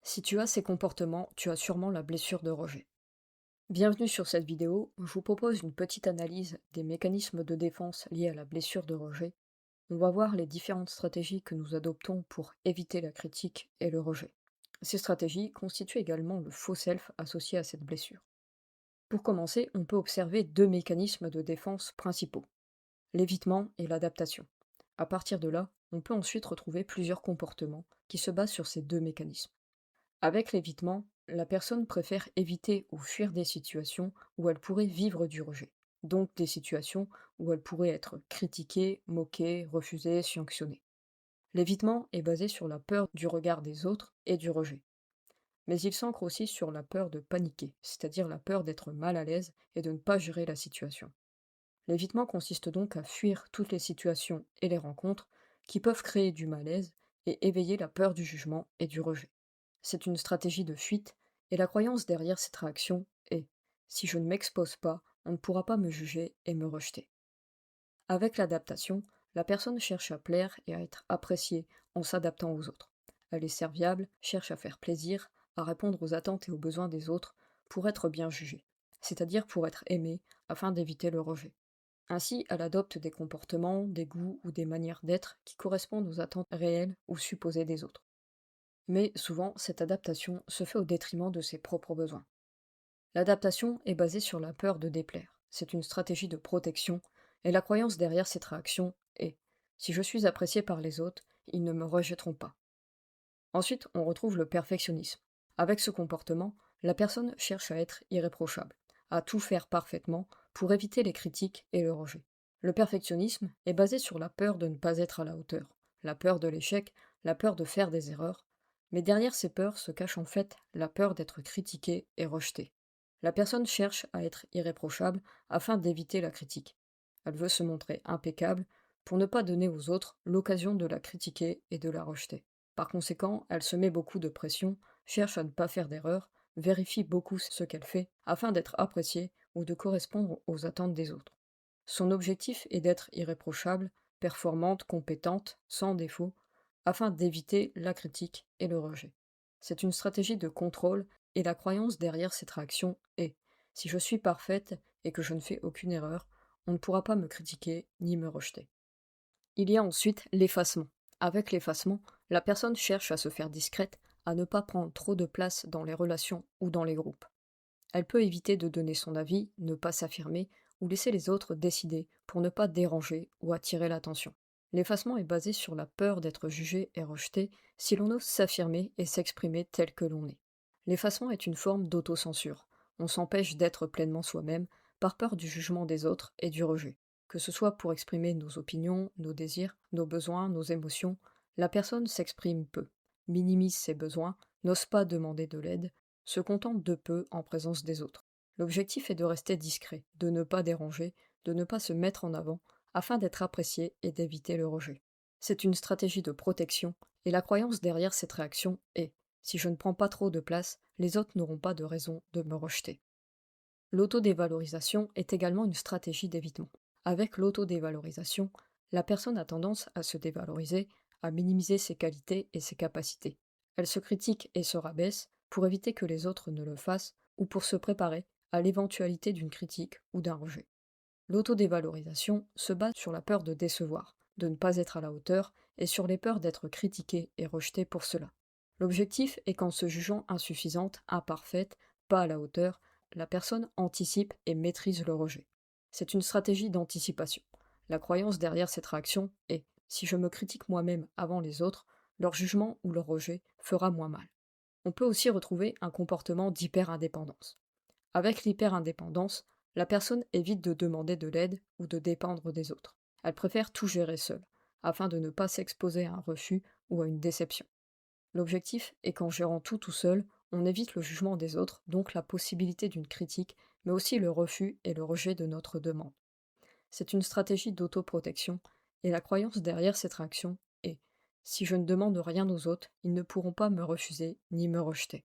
Si tu as ces comportements, tu as sûrement la blessure de rejet. Bienvenue sur cette vidéo, je vous propose une petite analyse des mécanismes de défense liés à la blessure de rejet. On va voir les différentes stratégies que nous adoptons pour éviter la critique et le rejet. Ces stratégies constituent également le faux self associé à cette blessure. Pour commencer, on peut observer deux mécanismes de défense principaux, l'évitement et l'adaptation. À partir de là, on peut ensuite retrouver plusieurs comportements qui se basent sur ces deux mécanismes. Avec l'évitement, la personne préfère éviter ou fuir des situations où elle pourrait vivre du rejet. Donc des situations où elle pourrait être critiquée, moquée, refusée, sanctionnée. L'évitement est basé sur la peur du regard des autres et du rejet. Mais il s'ancre aussi sur la peur de paniquer, c'est-à-dire la peur d'être mal à l'aise et de ne pas gérer la situation. L'évitement consiste donc à fuir toutes les situations et les rencontres qui peuvent créer du malaise et éveiller la peur du jugement et du rejet. C'est une stratégie de fuite, et la croyance derrière cette réaction est: si je ne m'expose pas, on ne pourra pas me juger et me rejeter. Avec l'adaptation, la personne cherche à plaire et à être appréciée en s'adaptant aux autres. Elle est serviable, cherche à faire plaisir, à répondre aux attentes et aux besoins des autres pour être bien jugée, c'est-à-dire pour être aimée afin d'éviter le rejet. Ainsi, elle adopte des comportements, des goûts ou des manières d'être qui correspondent aux attentes réelles ou supposées des autres. Mais souvent, cette adaptation se fait au détriment de ses propres besoins. L'adaptation est basée sur la peur de déplaire. C'est une stratégie de protection, et la croyance derrière cette réaction est: si je suis apprécié par les autres, ils ne me rejetteront pas. Ensuite, on retrouve le perfectionnisme. Avec ce comportement, la personne cherche à être irréprochable, à tout faire parfaitement pour éviter les critiques et le rejet. Le perfectionnisme est basé sur la peur de ne pas être à la hauteur, la peur de l'échec, la peur de faire des erreurs, mais derrière ces peurs se cache en fait la peur d'être critiqué et rejeté. La personne cherche à être irréprochable afin d'éviter la critique. Elle veut se montrer impeccable pour ne pas donner aux autres l'occasion de la critiquer et de la rejeter. Par conséquent, elle se met beaucoup de pression, cherche à ne pas faire d'erreur, vérifie beaucoup ce qu'elle fait afin d'être appréciée ou de correspondre aux attentes des autres. Son objectif est d'être irréprochable, performante, compétente, sans défaut, afin d'éviter la critique et le rejet. C'est une stratégie de contrôle, et la croyance derrière cette réaction est: si je suis parfaite et que je ne fais aucune erreur, on ne pourra pas me critiquer ni me rejeter. Il y a ensuite l'effacement. Avec l'effacement, la personne cherche à se faire discrète, à ne pas prendre trop de place dans les relations ou dans les groupes. Elle peut éviter de donner son avis, ne pas s'affirmer ou laisser les autres décider pour ne pas déranger ou attirer l'attention. L'effacement est basé sur la peur d'être jugé et rejeté si l'on ose s'affirmer et s'exprimer tel que l'on est. L'effacement est une forme d'autocensure. On s'empêche d'être pleinement soi-même par peur du jugement des autres et du rejet. Que ce soit pour exprimer nos opinions, nos désirs, nos besoins, nos émotions, la personne s'exprime peu, minimise ses besoins, n'ose pas demander de l'aide, se contente de peu en présence des autres. L'objectif est de rester discret, de ne pas déranger, de ne pas se mettre en avant, afin d'être apprécié et d'éviter le rejet. C'est une stratégie de protection, et la croyance derrière cette réaction est: si je ne prends pas trop de place, les autres n'auront pas de raison de me rejeter. L'autodévalorisation est également une stratégie d'évitement. Avec l'autodévalorisation, la personne a tendance à se dévaloriser, à minimiser ses qualités et ses capacités. Elle se critique et se rabaisse pour éviter que les autres ne le fassent ou pour se préparer à l'éventualité d'une critique ou d'un rejet. L'autodévalorisation se base sur la peur de décevoir, de ne pas être à la hauteur et sur les peurs d'être critiquée et rejetée pour cela. L'objectif est qu'en se jugeant insuffisante, imparfaite, pas à la hauteur, la personne anticipe et maîtrise le rejet. C'est une stratégie d'anticipation. La croyance derrière cette réaction est: si je me critique moi-même avant les autres, leur jugement ou leur rejet fera moins mal. On peut aussi retrouver un comportement d'hyper-indépendance. Avec l'hyper-indépendance, la personne évite de demander de l'aide ou de dépendre des autres. Elle préfère tout gérer seule, afin de ne pas s'exposer à un refus ou à une déception. L'objectif est qu'en gérant tout seul, on évite le jugement des autres, donc la possibilité d'une critique, mais aussi le refus et le rejet de notre demande. C'est une stratégie d'autoprotection, et la croyance derrière cette réaction est: si je ne demande rien aux autres, ils ne pourront pas me refuser ni me rejeter.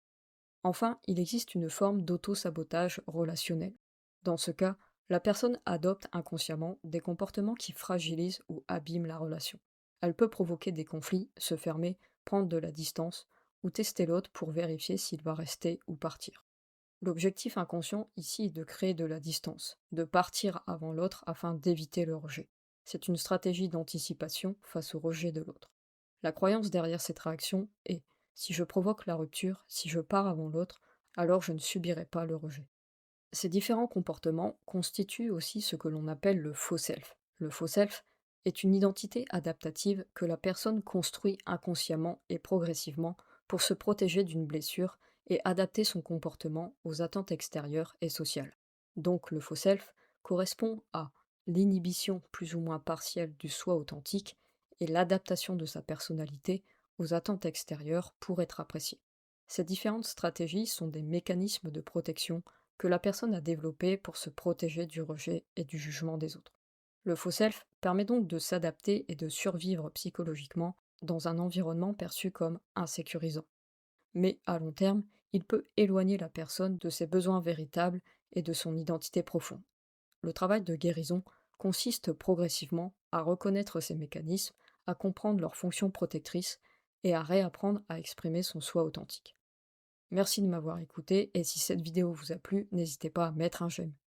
Enfin, il existe une forme d'auto-sabotage relationnel. Dans ce cas, la personne adopte inconsciemment des comportements qui fragilisent ou abîment la relation. Elle peut provoquer des conflits, se fermer, prendre de la distance, ou tester l'autre pour vérifier s'il va rester ou partir. L'objectif inconscient ici est de créer de la distance, de partir avant l'autre afin d'éviter le rejet. C'est une stratégie d'anticipation face au rejet de l'autre. La croyance derrière cette réaction est: si je provoque la rupture, si je pars avant l'autre, alors je ne subirai pas le rejet. Ces différents comportements constituent aussi ce que l'on appelle le faux self. Le faux self est une identité adaptative que la personne construit inconsciemment et progressivement pour se protéger d'une blessure et adapter son comportement aux attentes extérieures et sociales. Donc le faux self correspond à l'inhibition plus ou moins partielle du soi authentique et l'adaptation de sa personnalité aux attentes extérieures pour être apprécié. Ces différentes stratégies sont des mécanismes de protection que la personne a développés pour se protéger du rejet et du jugement des autres. Le faux self permet donc de s'adapter et de survivre psychologiquement dans un environnement perçu comme insécurisant. Mais à long terme, il peut éloigner la personne de ses besoins véritables et de son identité profonde. Le travail de guérison consiste progressivement à reconnaître ces mécanismes, à comprendre leurs fonctions protectrices et à réapprendre à exprimer son soi authentique. Merci de m'avoir écouté et si cette vidéo vous a plu, n'hésitez pas à mettre un j'aime.